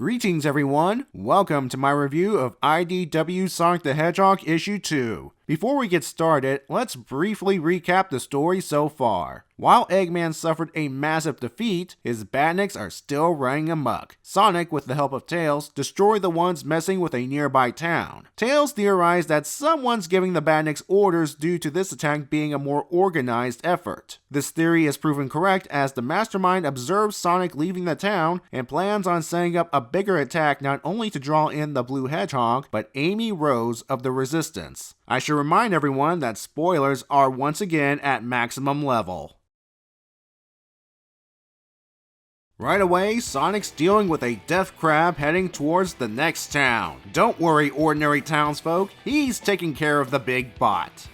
Greetings everyone, welcome to my review of IDW Sonic the Hedgehog issue 2. Before we get started, let's briefly recap the story so far. While Eggman suffered a massive defeat, his badniks are still running amok. Sonic, with the help of Tails, destroyed the ones messing with a nearby town. Tails theorized that someone's giving the badniks orders due to this attack being a more organized effort. This theory is proven correct as the mastermind observes Sonic leaving the town and plans on setting up a bigger attack not only to draw in the Blue Hedgehog, but Amy Rose of the Resistance. I should remind everyone that spoilers are once again at maximum level. Right away, Sonic's dealing with a death crab heading towards the next town. Don't worry, ordinary townsfolk, he's taking care of the big bot.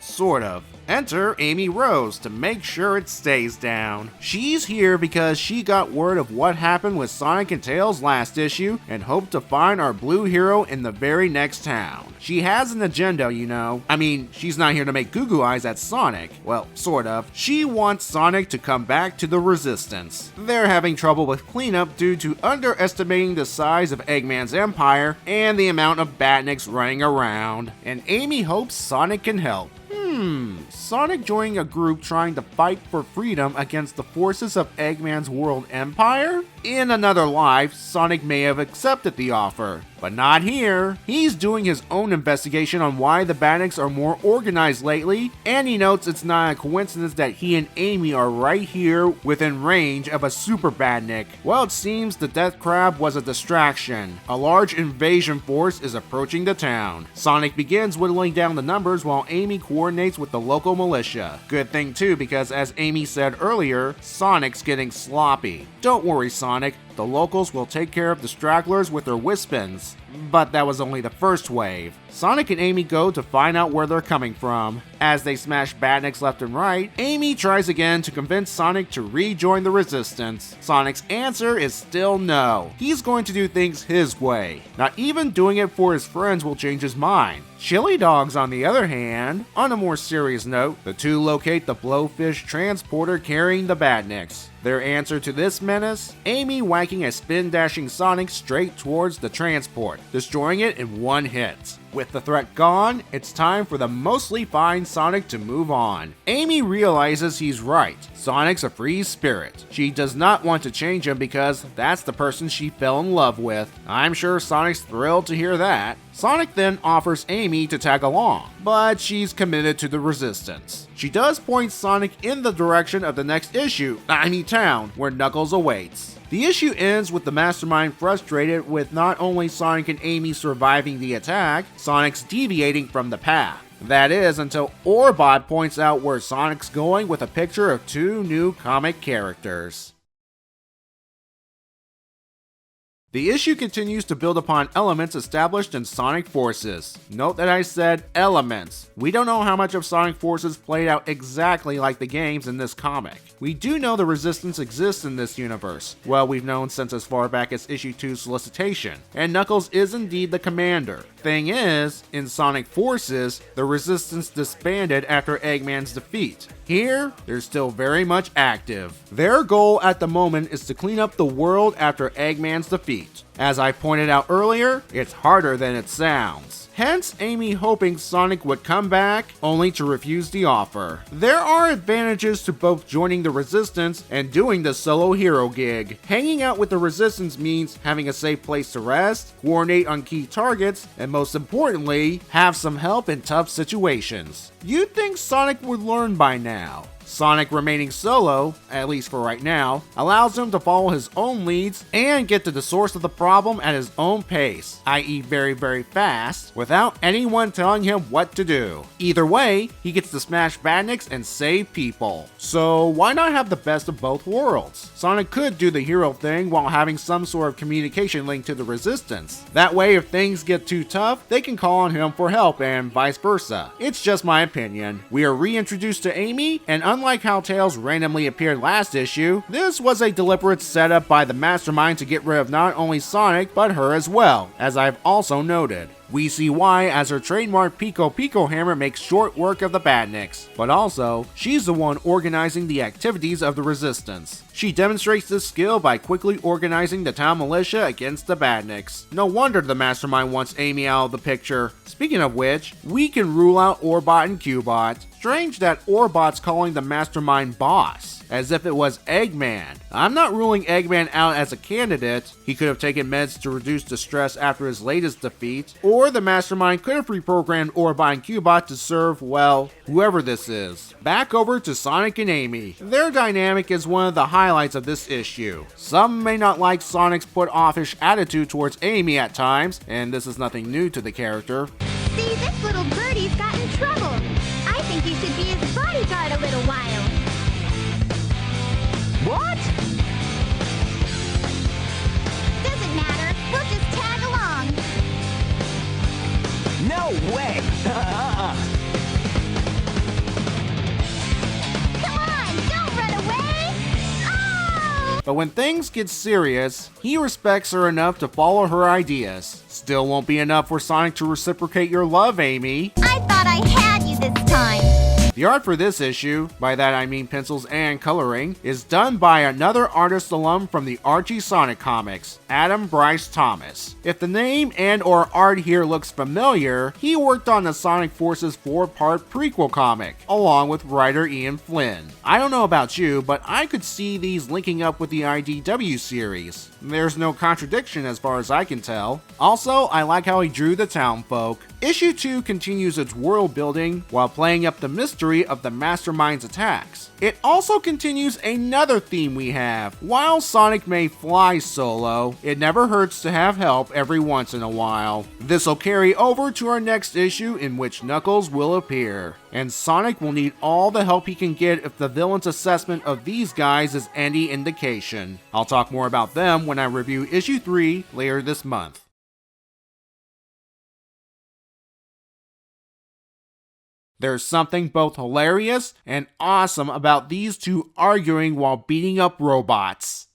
Sort of. Enter Amy Rose to make sure it stays down. She's here because she got word of what happened with Sonic and Tails last issue and hoped to find our blue hero in the very next town. She has an agenda, you know. I mean, she's not here to make goo-goo eyes at Sonic. Well, sort of. She wants Sonic to come back to the Resistance. They're having trouble with cleanup due to underestimating the size of Eggman's empire and the amount of badniks running around. And Amy hopes Sonic can help. Sonic joining a group trying to fight for freedom against the forces of Eggman's world empire? In another life, Sonic may have accepted the offer, but not here. He's doing his own investigation on why the badniks are more organized lately, and he notes it's not a coincidence that he and Amy are right here within range of a super badnik. Well, it seems the Death Crab was a distraction. A large invasion force is approaching the town. Sonic begins whittling down the numbers while Amy coordinates with the local militia. Good thing too, because as Amy said earlier, Sonic's getting sloppy. Don't worry, Sonic, the locals will take care of the stragglers with their wispins. But that was only the first wave. Sonic and Amy go to find out where they're coming from. As they smash badniks left and right, Amy tries again to convince Sonic to rejoin the Resistance. Sonic's answer is still no. He's going to do things his way. Not even doing it for his friends will change his mind. Chili Dogs, on the other hand, on a more serious note, the two locate the blowfish transporter carrying the badniks. Their answer to this menace? Amy whacking a spin-dashing Sonic straight towards the transport, destroying it in one hit. With the threat gone, it's time for the mostly fine Sonic to move on. Amy realizes he's right. Sonic's a free spirit. She does not want to change him because that's the person she fell in love with. I'm sure Sonic's thrilled to hear that. Sonic then offers Amy to tag along, but she's committed to the Resistance. She does point Sonic in the direction of the next town, where Knuckles awaits. The issue ends with the mastermind frustrated with not only Sonic and Amy surviving the attack, Sonic's deviating from the path. That is, until Orbot points out where Sonic's going with a picture of two new comic characters. The issue continues to build upon elements established in Sonic Forces. Note that I said elements. We don't know how much of Sonic Forces played out exactly like the games in this comic. We do know the Resistance exists in this universe. Well, we've known since as far back as issue 2's solicitation, and Knuckles is indeed the commander. Thing is, in Sonic Forces, the Resistance disbanded after Eggman's defeat. Here, they're still very much active. Their goal at the moment is to clean up the world after Eggman's defeat. As I pointed out earlier, it's harder than it sounds. Hence, Amy hoping Sonic would come back, only to refuse the offer. There are advantages to both joining the Resistance and doing the solo hero gig. Hanging out with the Resistance means having a safe place to rest, coordinate on key targets, and most importantly, have some help in tough situations. You'd think Sonic would learn by now. Sonic remaining solo, at least for right now, allows him to follow his own leads and get to the source of the problem at his own pace, i.e. very, very fast, without anyone telling him what to do. Either way, he gets to smash badniks and save people. So why not have the best of both worlds? Sonic could do the hero thing while having some sort of communication link to the Resistance. That way, if things get too tough, they can call on him for help and vice versa. It's just my opinion. We are reintroduced to Amy, and Unlike how Tails randomly appeared last issue, this was a deliberate setup by the mastermind to get rid of not only Sonic, but her as well, as I've also noted. We see why, as her trademark Pico Pico hammer makes short work of the Badniks, but also, she's the one organizing the activities of the Resistance. She demonstrates this skill by quickly organizing the town militia against the Badniks. No wonder the mastermind wants Amy out of the picture. Speaking of which, we can rule out Orbot and Cubot. Strange that Orbot's calling the mastermind boss, as if it was Eggman. I'm not ruling Eggman out as a candidate. He could have taken meds to reduce the stress after his latest defeat, or the mastermind could have reprogrammed Orbot and Cubot to serve, well, whoever this is. Back over to Sonic and Amy. Their dynamic is one of the highlights of this issue. Some may not like Sonic's put-offish attitude towards Amy at times, and this is nothing new to the character. See, this little birdie's got in trouble. I think you should be his bodyguard a little while. What? Doesn't matter. We'll just tag along. No way! Come on, don't run away! Oh! But when things get serious, he respects her enough to follow her ideas. Still won't be enough for Sonic to reciprocate your love, Amy. I thought I had you this time. The art for this issue, by that I mean pencils and coloring, is done by another artist alum from the Archie Sonic comics, Adam Bryce Thomas. If the name and or art here looks familiar, he worked on the Sonic Forces 4-part prequel comic, along with writer Ian Flynn. I don't know about you, but I could see these linking up with the IDW series. There's no contradiction as far as I can tell. Also, I like how he drew the town folk. Issue 2 continues its world building while playing up the mystery of the Mastermind's attacks. It also continues another theme we have. While Sonic may fly solo, it never hurts to have help every once in a while. This'll carry over to our next issue, in which Knuckles will appear. And Sonic will need all the help he can get if the villain's assessment of these guys is any indication. I'll talk more about them when I review issue 3 later this month. There's something both hilarious and awesome about these two arguing while beating up robots.